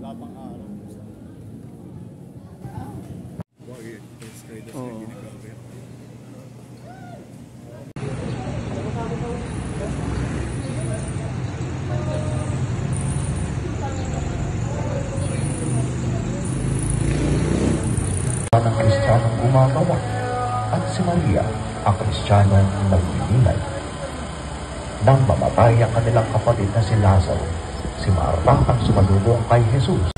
ng Kristiyanong gumagawa at si Maria ang Kristiyanong nagniningay. Nang mamatay ang kanilang kapatid na si Lazaro, si Marta ang sumalubong kay Jesus.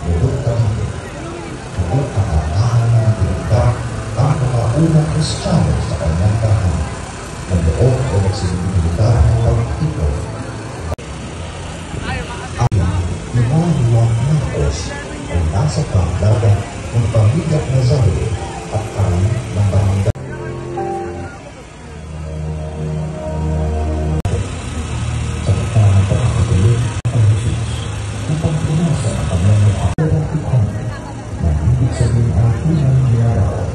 Ngunit ang mahal na pinagdang ang mga unang Kristiyano sa kanyang tahanan, nagdoon o nagsinulitan ng pag-ipon. Ang mga luwang ng Diyos ay nasa panglaban ng pamilya Nazareth at kami ng barangay. Sa pagkakatuloy ang Jesus upang punasan ang kanyang mga ikon na ibig sabihin ang unang nilarawan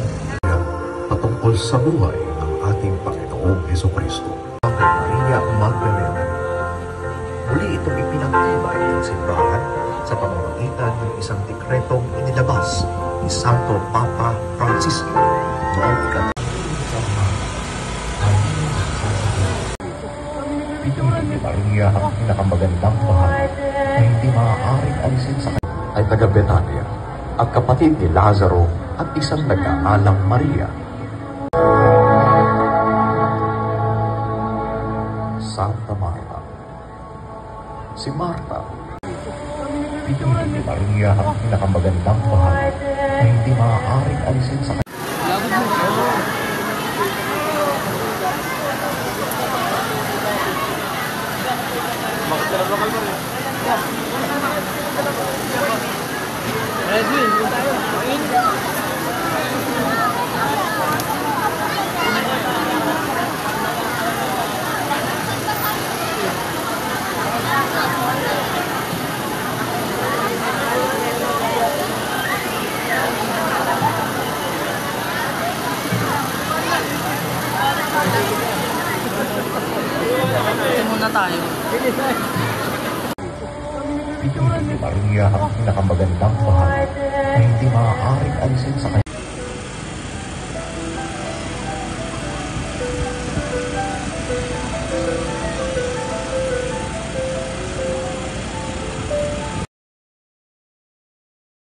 patungkol sa buhay ng ating Panginoong Hesukristo. Kay Maria Magdalena, muli itong ipinagtibay ng simbahan sa pamamagitan ng isang dekretong inilabas ni Santo Papa Francisco noong Pinili ni Maria ang pinakamagandang bahagi na hindi maaaring alisin sa kanya ay taga Betania, at kapatid ni Lazaro at isang nag-aalang Maria. Santa Marta. Si Marta, pinili ni Maria ang pinakamagandang bahagi na hindi maaaring alisin sa kanya. Muna tayo. Pinili ni Maria ang pinakamagandang bahagi na hindi maaaring alisin sa kanya.